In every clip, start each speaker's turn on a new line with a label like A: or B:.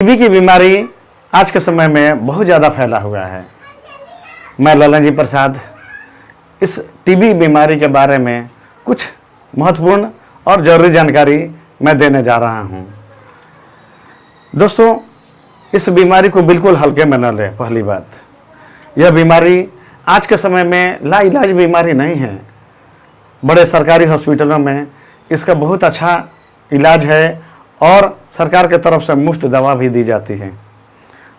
A: TB की बीमारी आज के समय में बहुत ज़्यादा फैला हुआ है। मैं ललन जी प्रसाद इस टीबी बीमारी के बारे में कुछ महत्वपूर्ण और ज़रूरी जानकारी मैं देने जा रहा हूं। दोस्तों, इस बीमारी को बिल्कुल हल्के में न लें। पहली बात, यह बीमारी आज के समय में लाइलाज बीमारी नहीं है। बड़े सरकारी हॉस्पिटलों में इसका बहुत अच्छा इलाज है और सरकार के तरफ से मुफ्त दवा भी दी जाती है।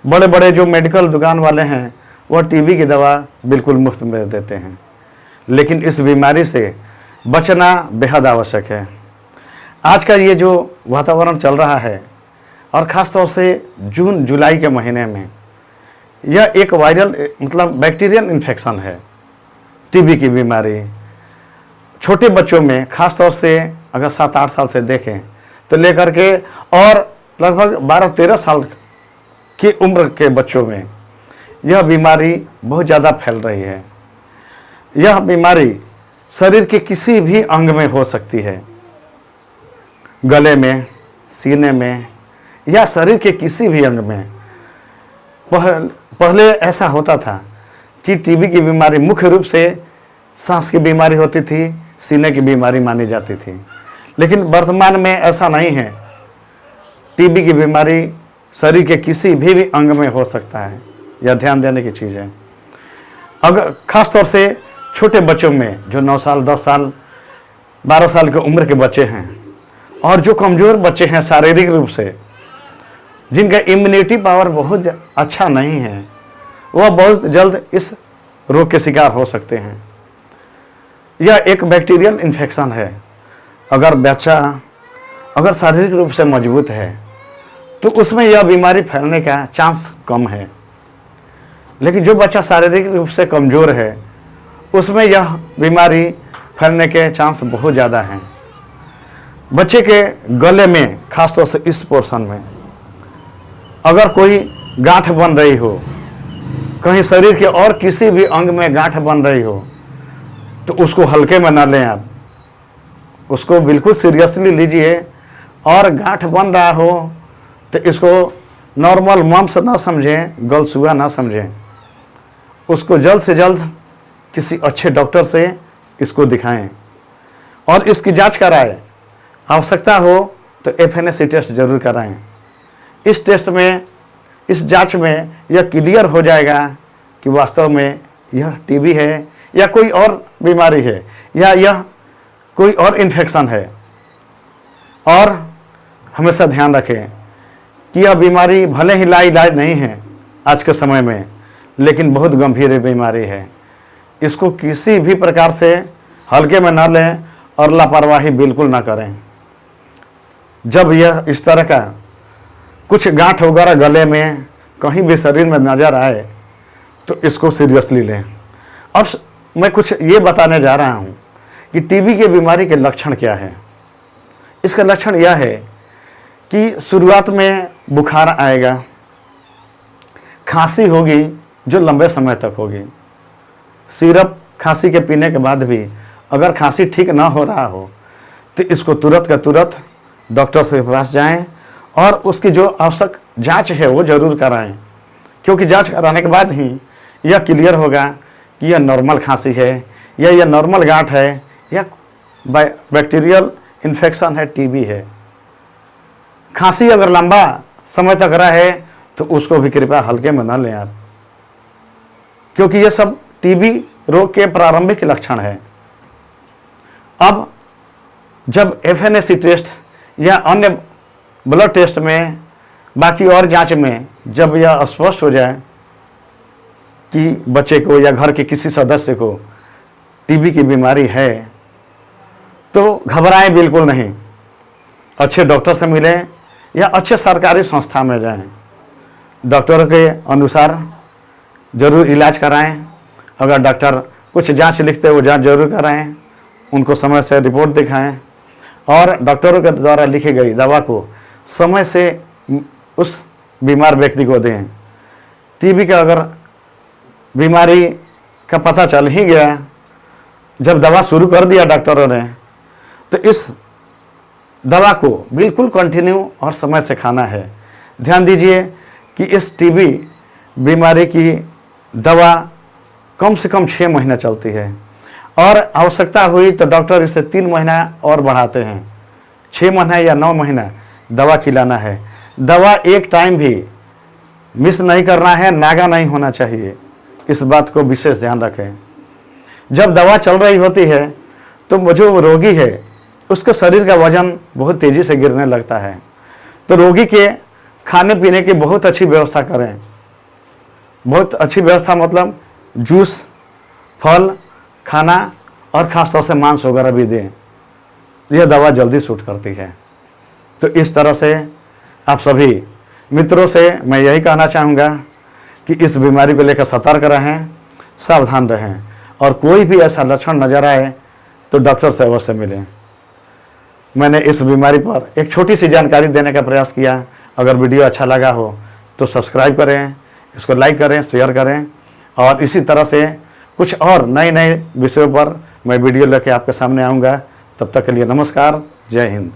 A: बड़े बड़े जो मेडिकल दुकान वाले हैं वह टीबी की दवा बिल्कुल मुफ्त में देते हैं। लेकिन इस बीमारी से बचना बेहद आवश्यक है। आज का ये जो वातावरण चल रहा है और ख़ास तौर से जून जुलाई के महीने में, यह एक वायरल मतलब बैक्टीरियल इन्फेक्शन है। टीबी की बीमारी छोटे बच्चों में, ख़ास तौर से अगर 7-8 साल से देखें तो लेकर के और लगभग 12-13 साल की उम्र के बच्चों में यह बीमारी बहुत ज़्यादा फैल रही है। यह बीमारी शरीर के किसी भी अंग में हो सकती है, गले में, सीने में या शरीर के किसी भी अंग में। पहले ऐसा होता था कि टीबी की बीमारी मुख्य रूप से सांस की बीमारी होती थी, सीने की बीमारी मानी जाती थी। लेकिन वर्तमान में ऐसा नहीं है। टीबी की बीमारी शरीर के किसी भी अंग में हो सकता है। यह ध्यान देने की चीज़ है। अगर खास तौर से छोटे बच्चों में, जो 9 साल, 10 साल, 12 साल की उम्र के बच्चे हैं और जो कमज़ोर बच्चे हैं शारीरिक रूप से, जिनका इम्यूनिटी पावर बहुत अच्छा नहीं है, वह बहुत जल्द इस रोग के शिकार हो सकते हैं। यह एक बैक्टीरियल इन्फेक्शन है। अगर बच्चा अगर शारीरिक रूप से मजबूत है तो उसमें यह बीमारी फैलने का चांस कम है। लेकिन जो बच्चा शारीरिक रूप से कमज़ोर है उसमें यह बीमारी फैलने के चांस बहुत ज़्यादा हैं। बच्चे के गले में, खासतौर से इस पोर्शन में अगर कोई गांठ बन रही हो, कहीं शरीर के और किसी भी अंग में गांठ बन रही हो, तो उसको हल्के में ना लें। आप उसको बिल्कुल सीरियसली लीजिए। और गांठ बन रहा हो तो इसको नॉर्मल मम्स ना समझें, गलसुआ ना समझें। उसको जल्द से जल्द किसी अच्छे डॉक्टर से इसको दिखाएं और इसकी जांच कराएं। आवश्यकता हो तो FNAC टेस्ट जरूर कराएं। इस टेस्ट में, इस जांच में यह क्लियर हो जाएगा कि वास्तव में यह टीबी है या कोई और बीमारी है या यह कोई और इन्फेक्शन है। और हमेशा ध्यान रखें कि यह बीमारी भले ही लाइलाज नहीं है आज के समय में, लेकिन बहुत गंभीर बीमारी है। इसको किसी भी प्रकार से हल्के में ना लें और लापरवाही बिल्कुल ना करें। जब यह इस तरह का कुछ गांठ वगैरह गले में कहीं भी शरीर में नज़र आए तो इसको सीरियसली लें। अब मैं कुछ ये बताने जा रहा हूँ कि टीबी की बीमारी के लक्षण क्या है। इसका लक्षण यह है कि शुरुआत में बुखार आएगा, खांसी होगी जो लंबे समय तक होगी। सिरप खांसी के पीने के बाद भी अगर खांसी ठीक ना हो रहा हो तो इसको तुरंत का तुरंत डॉक्टर से पास जाएं और उसकी जो आवश्यक जांच है वो ज़रूर कराएं, क्योंकि जांच कराने के बाद ही यह क्लियर होगा कि यह नॉर्मल खांसी है या यह नॉर्मल गांठ है या बैक्टीरियल इन्फेक्शन है, टीबी है। खांसी अगर लंबा समय तक रहे तो उसको भी कृपया हल्के में न लें आप, क्योंकि ये सब टीबी रोग के प्रारंभिक लक्षण है। अब जब FNAC टेस्ट या अन्य ब्लड टेस्ट में, बाकी और जांच में जब यह स्पष्ट हो जाए कि बच्चे को या घर के किसी सदस्य को टीबी की बीमारी है, तो घबराएं बिल्कुल नहीं। अच्छे डॉक्टर से मिलें या अच्छे सरकारी संस्था में जाएं। डॉक्टर के अनुसार ज़रूर इलाज कराएं। अगर डॉक्टर कुछ जांच लिखते हैं वो जांच जरूर कराएं, उनको समय से रिपोर्ट दिखाएं और डॉक्टरों के द्वारा लिखी गई दवा को समय से उस बीमार व्यक्ति को दें। टीबी का अगर बीमारी का पता चल ही गया, जब दवा शुरू कर दिया डॉक्टरों ने, तो इस दवा को बिल्कुल कंटिन्यू और समय से खाना है। ध्यान दीजिए कि इस टीबी बीमारी की दवा कम से कम 6 महीना चलती है और आवश्यकता हुई तो डॉक्टर इसे 3 महीना और बढ़ाते हैं। 6 महीना या 9 महीना दवा खिलाना है। दवा एक टाइम भी मिस नहीं करना है, नागा नहीं होना चाहिए। इस बात को विशेष ध्यान रखें। जब दवा चल रही होती है तो जो रोगी है उसके शरीर का वजन बहुत तेज़ी से गिरने लगता है। तो रोगी के खाने पीने की बहुत अच्छी व्यवस्था करें। बहुत अच्छी व्यवस्था मतलब जूस, फल खाना और ख़ास तौर से मांस वगैरह भी दें। यह दवा जल्दी सूट करती है। तो इस तरह से आप सभी मित्रों से मैं यही कहना चाहूँगा कि इस बीमारी को लेकर सतर्क रहें, सावधान रहें और कोई भी ऐसा लक्षण नज़र आए तो डॉक्टर से अवश्य मिलें। मैंने इस बीमारी पर एक छोटी सी जानकारी देने का प्रयास किया। अगर वीडियो अच्छा लगा हो तो सब्सक्राइब करें, इसको लाइक करें, शेयर करें और इसी तरह से कुछ और नए नए विषयों पर मैं वीडियो लेके आपके सामने आऊँगा। तब तक के लिए नमस्कार, जय हिंद।